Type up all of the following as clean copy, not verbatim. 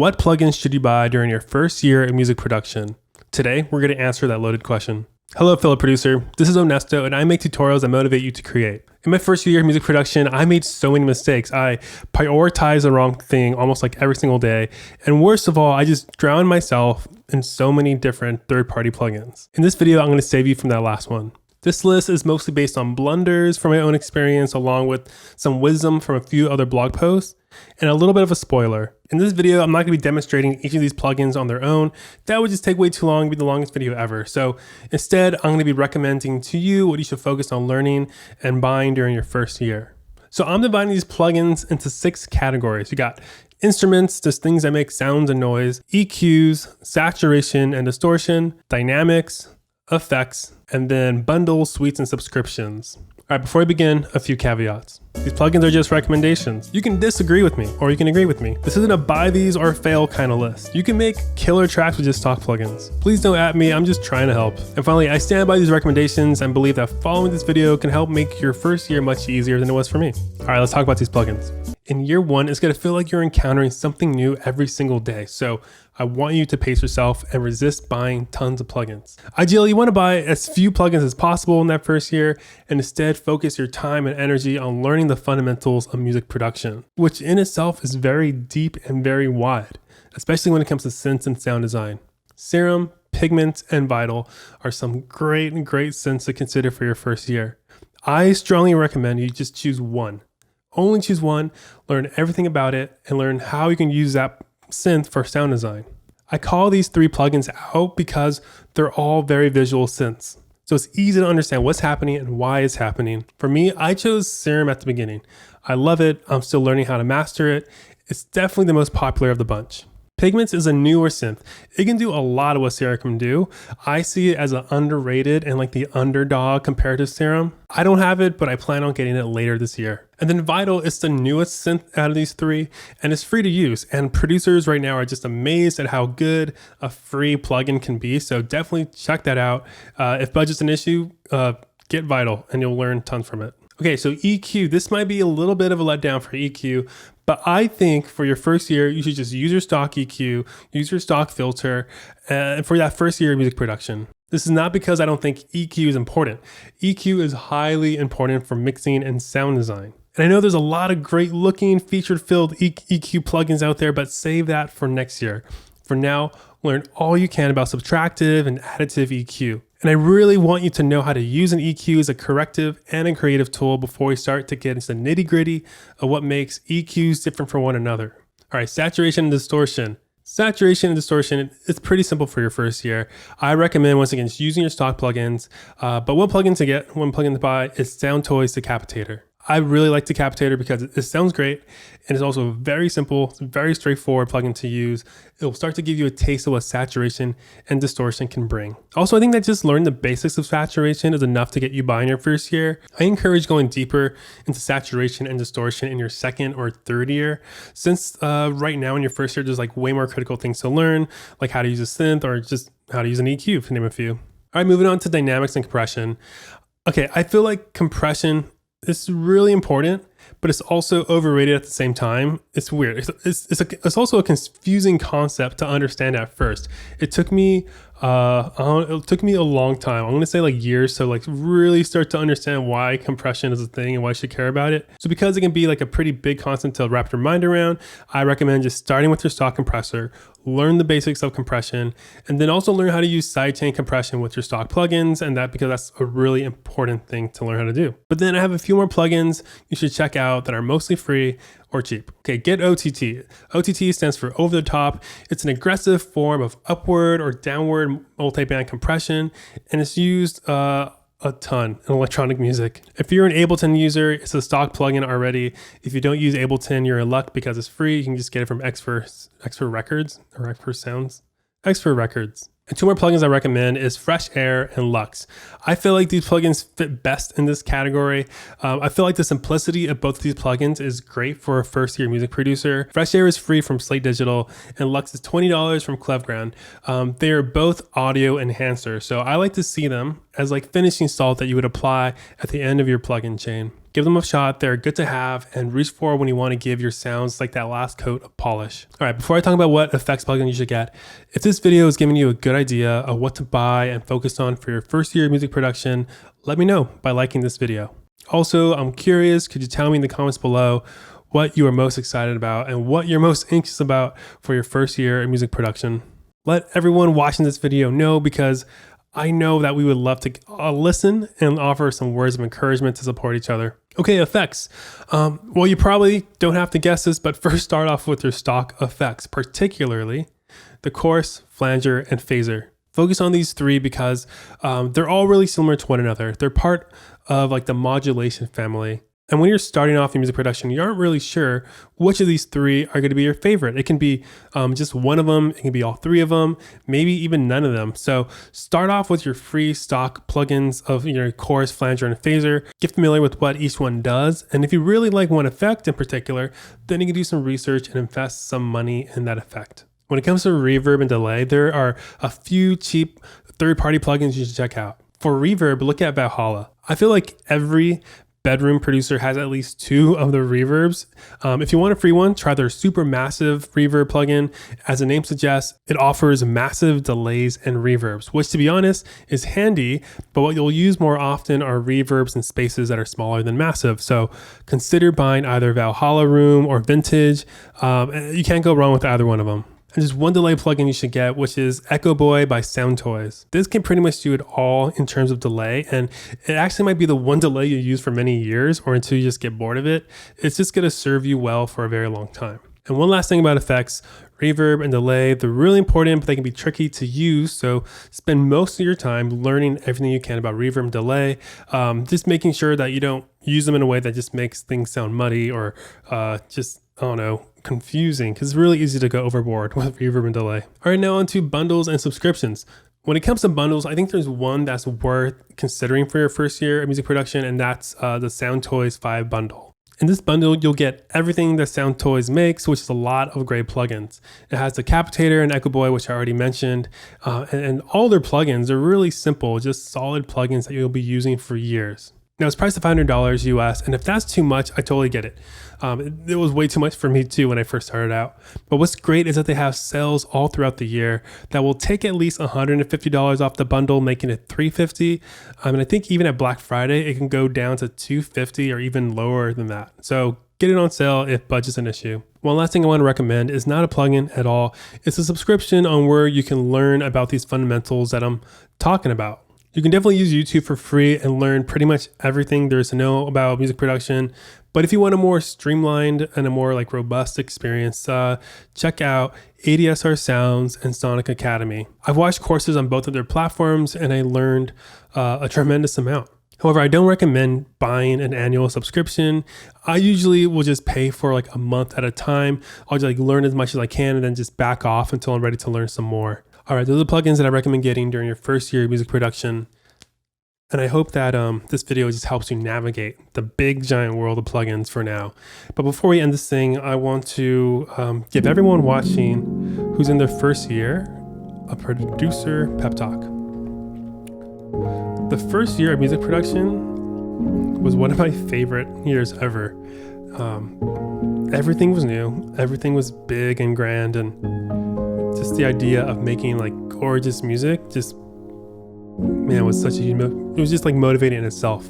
What plugins should you buy during your first year in music production? Today, we're going to answer that loaded question. Hello, fellow producer. This is Onesto, and I make tutorials that motivate you to create. In my first year of music production, I made so many mistakes. I prioritized the wrong thing almost like every single day. And worst of all, I just drowned myself in so many different third-party plugins. In this video, I'm going to save you from that last one. This list is mostly based on blunders from my own experience, along with some wisdom from a few other blog posts, and a little bit of a spoiler. In this video, I'm not going to be demonstrating each of these plugins on their own. That would just take way too long, be the longest video ever. So instead, I'm going to be recommending to you what you should focus on learning and buying during your first year. So I'm dividing these plugins into 6 categories. You got instruments, just things that make sounds and noise, EQs, saturation and distortion, dynamics, effects, and then bundles, suites, and subscriptions. All right, before we begin, a few caveats. These plugins are just recommendations. You can disagree with me, or you can agree with me. This isn't a buy these or fail kind of list. You can make killer tracks with just stock plugins. Please don't at me, I'm just trying to help. And finally, I stand by these recommendations and believe that following this video can help make your first year much easier than it was for me. All right, let's talk about these plugins. In year 1, it's gonna feel like you're encountering something new every single day. So I want you to pace yourself and resist buying tons of plugins. Ideally, you wanna buy as few plugins as possible in that first year and instead focus your time and energy on learning the fundamentals of music production, which in itself is very deep and very wide, especially when it comes to synths and sound design. Serum, Pigment, and Vital are some great synths to consider for your first year. I strongly recommend you just choose one. Only choose one, learn everything about it, and learn how you can use that synth for sound design. I call these 3 plugins out because they're all very visual synths. So it's easy to understand what's happening and why it's happening. For me, I chose Serum at the beginning. I love it. I'm still learning how to master it. It's definitely the most popular of the bunch. Pigments is a newer synth. It can do a lot of what Serum can do. I see it as an underrated and like the underdog compared to Serum. I don't have it, but I plan on getting it later this year. And then Vital is the newest synth out of these 3, and it's free to use. And producers right now are just amazed at how good a free plugin can be. So definitely check that out. If budget's an issue, get Vital and you'll learn tons from it. Okay, so EQ, this might be a little bit of a letdown for EQ, but I think for your first year, you should just use your stock EQ, use your stock filter for that first year of music production. This is not because I don't think EQ is important. EQ is highly important for mixing and sound design. And I know there's a lot of great looking feature-filled EQ plugins out there, but save that for next year. For now, learn all you can about subtractive and additive EQ. And I really want you to know how to use an EQ as a corrective and a creative tool before we start to get into the nitty-gritty of what makes EQs different from one another. All right, saturation and distortion. Saturation and distortion, it's pretty simple for your first year. I recommend, once again, just using your stock plugins. But one plugin to buy is Soundtoys Decapitator. I really like Decapitator because it sounds great and it's also very simple, it's a very straightforward plugin to use. It will start to give you a taste of what saturation and distortion can bring. Also, I think that just learning the basics of saturation is enough to get you by in your first year. I encourage going deeper into saturation and distortion in your second or third year, since right now in your first year, there's like way more critical things to learn, like how to use a synth or just how to use an EQ, to name a few. All right, moving on to dynamics and compression. Okay, I feel like compression is really important, but it's also overrated at the same time. It's weird. It's also a confusing concept to understand at first. It took me a long time. I'm going to say like years to like really start to understand why compression is a thing and why I should care about it. So because it can be like a pretty big concept to wrap your mind around, I recommend just starting with your stock compressor, learn the basics of compression, and then also learn how to use sidechain compression with your stock plugins, and because that's a really important thing to learn how to do. But then I have a few more plugins you should check out that are mostly free or cheap. Okay, get OTT. OTT stands for over the top. It's an aggressive form of upward or downward multiband compression, and it's used a ton in electronic music. If you're an Ableton user, it's a stock plugin already. If you don't use Ableton, you're in luck because it's free. You can just get it from Xfer Records or Xfer Sounds. Xfer Records. And 2 more plugins I recommend is Fresh Air and Lux. I feel like these plugins fit best in this category. I feel like the simplicity of both of these plugins is great for a first year music producer. Fresh Air is free from Slate Digital and Lux is $20 from Cleveground. They are both audio enhancers, so I like to see them as like finishing salt that you would apply at the end of your plugin chain. Give them a shot. They're good to have, and reach for when you want to give your sounds like that last coat of polish. All right, before I talk about what effects plugin you should get, if this video is giving you a good idea of what to buy and focus on for your first year of music production, let me know by liking this video. Also, I'm curious, could you tell me in the comments below what you are most excited about and what you're most anxious about for your first year in music production? Let everyone watching this video know, because I know that we would love to listen and offer some words of encouragement to support each other. Okay, effects. Well, you probably don't have to guess this, but first start off with your stock effects, particularly the chorus, flanger, and phaser. Focus on these three because they're all really similar to one another. They're part of like the modulation family. And when you're starting off in music production, you aren't really sure which of these three are going to be your favorite. It can be just one of them. It can be all three of them, maybe even none of them. So start off with your free stock plugins of your chorus, flanger, and phaser. Get familiar with what each one does. And if you really like one effect in particular, then you can do some research and invest some money in that effect. When it comes to reverb and delay, there are a few cheap third-party plugins you should check out. For reverb, look at Valhalla. I feel like every bedroom producer has at least two of the reverbs. If you want a free one, try their super massive reverb plugin. As the name suggests, it offers massive delays and reverbs, which to be honest is handy, but what you'll use more often are reverbs in spaces that are smaller than massive. So consider buying either Valhalla Room or Vintage. You can't go wrong with either one of them. And just one delay plugin you should get, which is Echo Boy by Soundtoys. This can pretty much do it all in terms of delay, and it actually might be the one delay you use for many years or until you just get bored of it. It's just going to serve you well for a very long time. And one last thing about effects, reverb and delay, they're really important, but they can be tricky to use. So spend most of your time learning everything you can about reverb and delay, just making sure that you don't use them in a way that just makes things sound muddy or confusing, because it's really easy to go overboard with reverb and delay. All right, now on to bundles and subscriptions. When it comes to bundles, I think there's one that's worth considering for your first year of music production, and that's the Soundtoys 5 bundle. In this bundle, you'll get everything that Soundtoys makes, which is a lot of great plugins. It has the Capitator and Echo Boy, which I already mentioned, and all their plugins are really simple, just solid plugins that you'll be using for years. Now it's priced at $500 US, and if that's too much, I totally get it. It was way too much for me too when I first started out. But what's great is that they have sales all throughout the year that will take at least $150 off the bundle, making it $350. And I think even at Black Friday, it can go down to $250 or even lower than that. So get it on sale if budget's an issue. One last thing I want to recommend is not a plugin at all. It's a subscription on where you can learn about these fundamentals that I'm talking about. You can definitely use YouTube for free and learn pretty much everything there is to know about music production. But if you want a more streamlined and a more robust experience, check out ADSR Sounds and Sonic Academy. I've watched courses on both of their platforms and I learned a tremendous amount. However, I don't recommend buying an annual subscription. I usually will just pay for a month at a time. I'll just learn as much as I can and then just back off until I'm ready to learn some more. All right, those are the plugins that I recommend getting during your first year of music production. And I hope that this video just helps you navigate the big giant world of plugins for now. But before we end this thing, I want to give everyone watching who's in their first year a producer pep talk. The first year of music production was one of my favorite years ever. Everything was new, everything was big and grand, and just the idea of making gorgeous music was such it was just motivating in itself.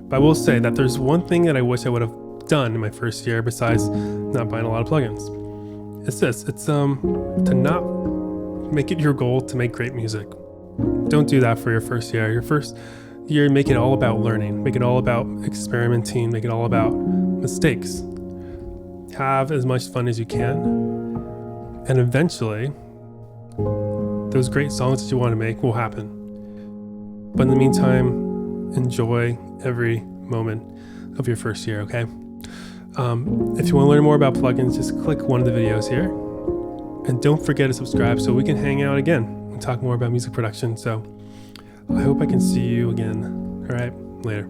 But I will say that there's one thing that I wish I would have done in my first year besides not buying a lot of plugins. It's to not make it your goal to make great music. Don't do that for your first year. Your first year, make it all about learning, make it all about experimenting, make it all about mistakes. Have as much fun as you can, and eventually those great songs that you want to make will happen. But in the meantime, enjoy every moment of your first year, okay? If you want to learn more about plugins, just click one of the videos here. And don't forget to subscribe so we can hang out again and talk more about music production. So I hope I can see you again. All right, later.